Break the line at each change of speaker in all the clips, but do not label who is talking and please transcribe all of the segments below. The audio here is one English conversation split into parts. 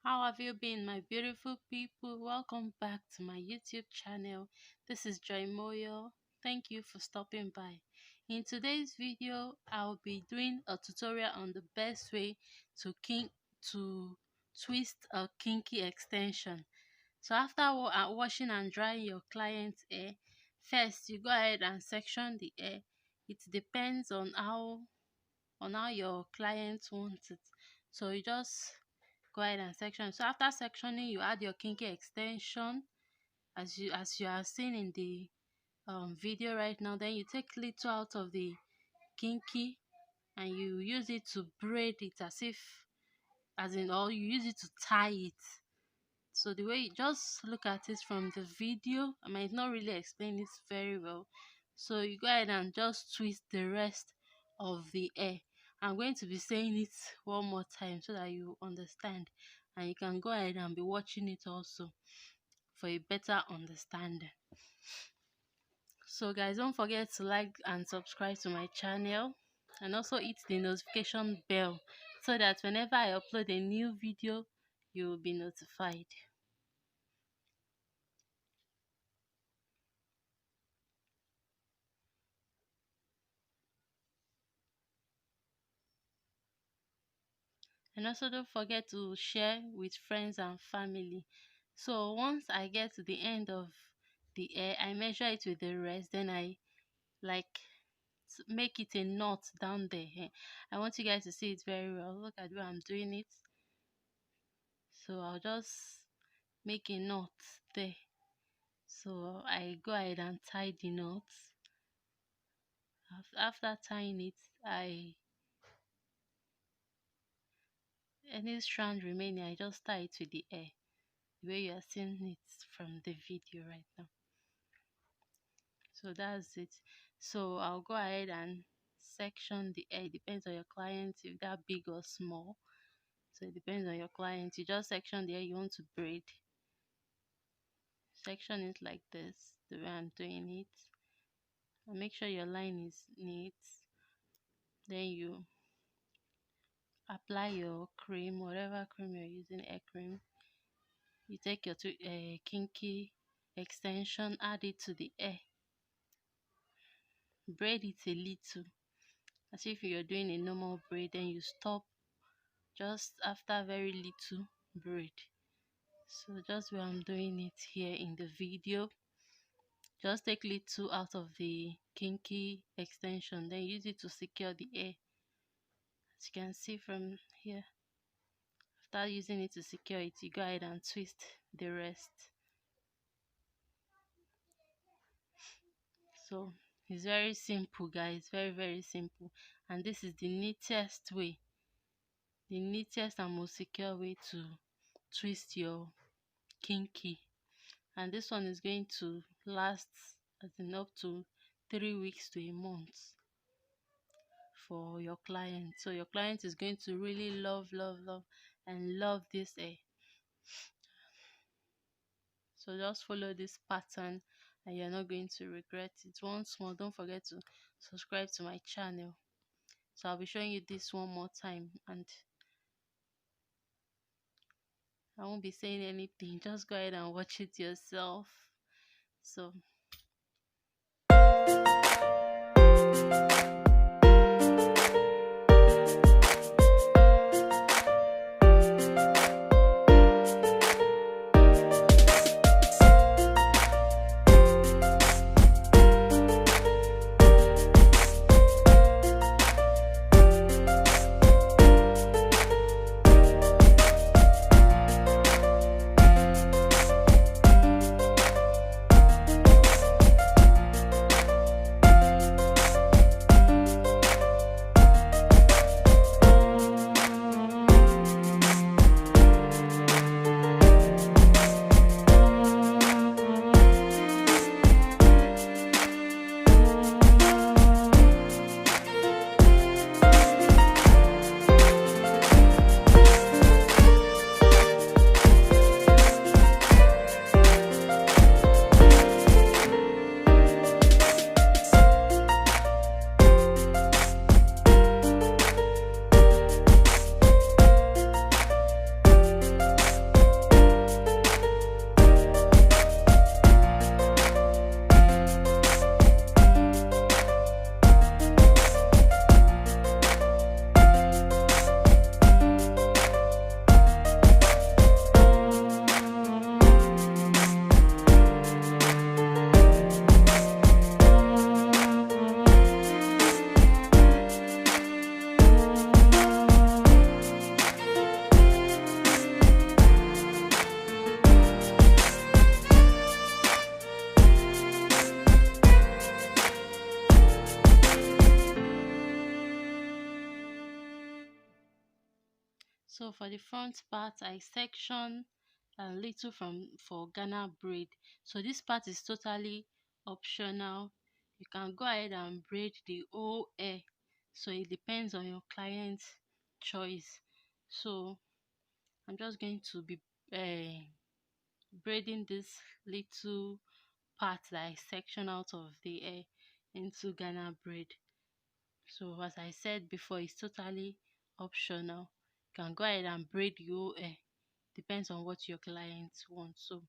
How have you been, my beautiful people? Welcome back to my YouTube channel. This is Moyo. Thank you for stopping by. In today's video, I'll be doing a tutorial on the best way to twist a kinky extension. So after washing and drying your client's hair, first you go ahead and section the hair. It depends on how your client wants it. So you just go ahead and section. So after sectioning, you add your kinky extension as you are seeing in the video right now. Then you take little out of the kinky and you use it to braid it or you use it to tie it. So the way you just look at it from the video, I might not really explain this very well. So you go ahead and just twist the rest of the hair. I'm going to be saying it one more time so that you understand, and you can go ahead and be watching it also for a better understanding. So guys, don't forget to like and subscribe to my channel, and also hit the notification bell so that whenever I upload a new video, you will be notified. And also don't forget to share with friends and family. So once I get to the end of the hair, I measure it with the rest, then I like make it a knot down there. I want you guys to see it very well. Look at where I'm doing it. So I'll just make a knot there. So I go ahead and tie the knot. After tying it, any strand remaining, I just tie it with the hair, the way you are seeing it from the video right now. So that's it. So I'll go ahead and section the hair. It depends on your client, if they're big or small. So it depends on your client. You just section the hair you want to braid. Section it like this, the way I'm doing it. And make sure your line is neat. Then you apply your cream, whatever cream you're using, hair cream. You take your kinky extension, add it to the hair. Braid it a little, as if you're doing a normal braid. Then you stop just after very little braid. So just where I'm doing it here in the video, just take little out of the kinky extension, then use it to secure the hair. As you can see from here, after using it to secure it, you go ahead and twist the rest. So it's very simple, guys, very simple. And this is the neatest and most secure way to twist your kinky. And this one is going to last up to 3 weeks to a month for your client. So your client is going to really love this hair. So just follow this pattern and you're not going to regret it. Once more, don't forget to subscribe to my channel. So I'll be showing you this one more time, and I won't be saying anything. Just go ahead and watch it yourself. So So for the front part, I section a little from for Ghana braid. So this part is totally optional. You can go ahead and braid the whole hair. So it depends on your client's choice. So I'm just going to be braiding this little part that I section out of the hair into Ghana braid. So as I said before, it's totally optional. You can go ahead and braid your hair. Depends on what your clients want. So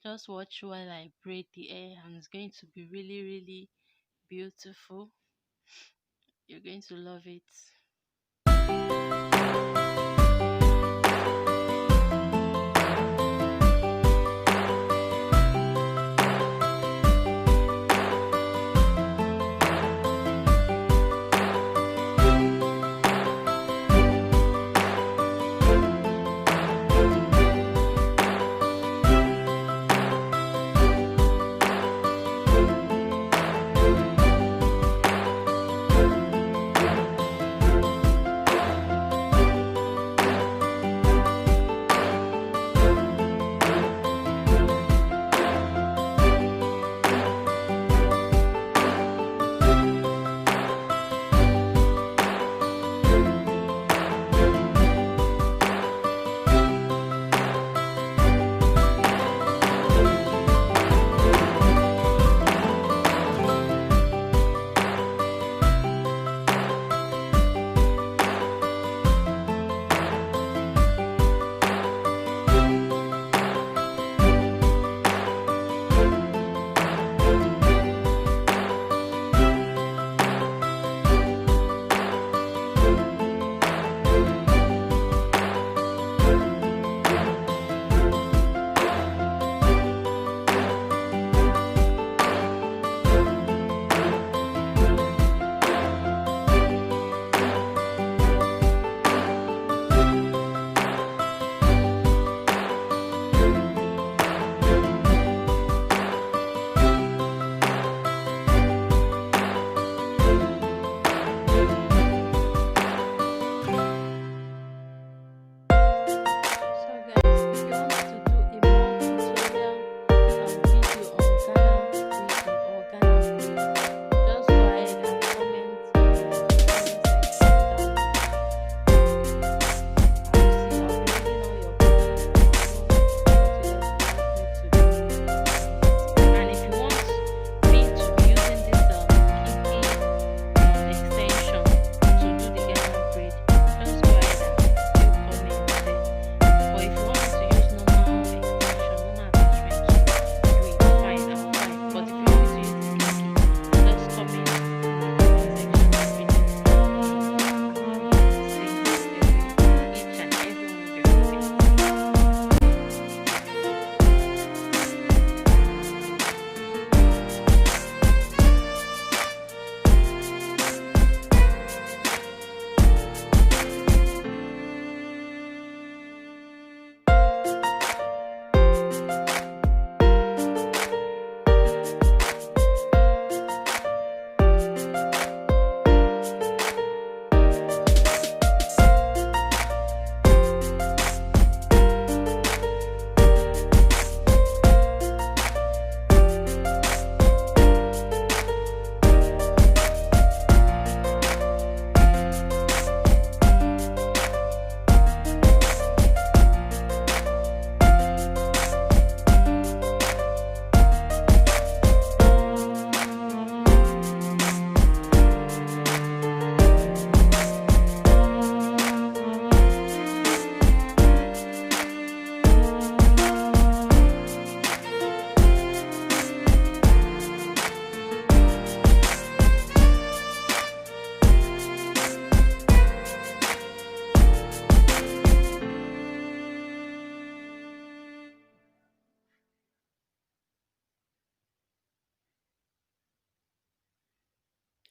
just watch while I braid the hair, and it's going to be really, really beautiful. You're going to love it.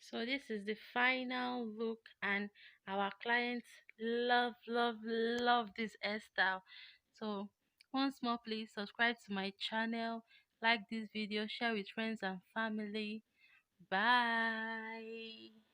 So this is the final look, and our clients love this hairstyle. So once more, please subscribe to my channel, like this video, share with friends and family. Bye.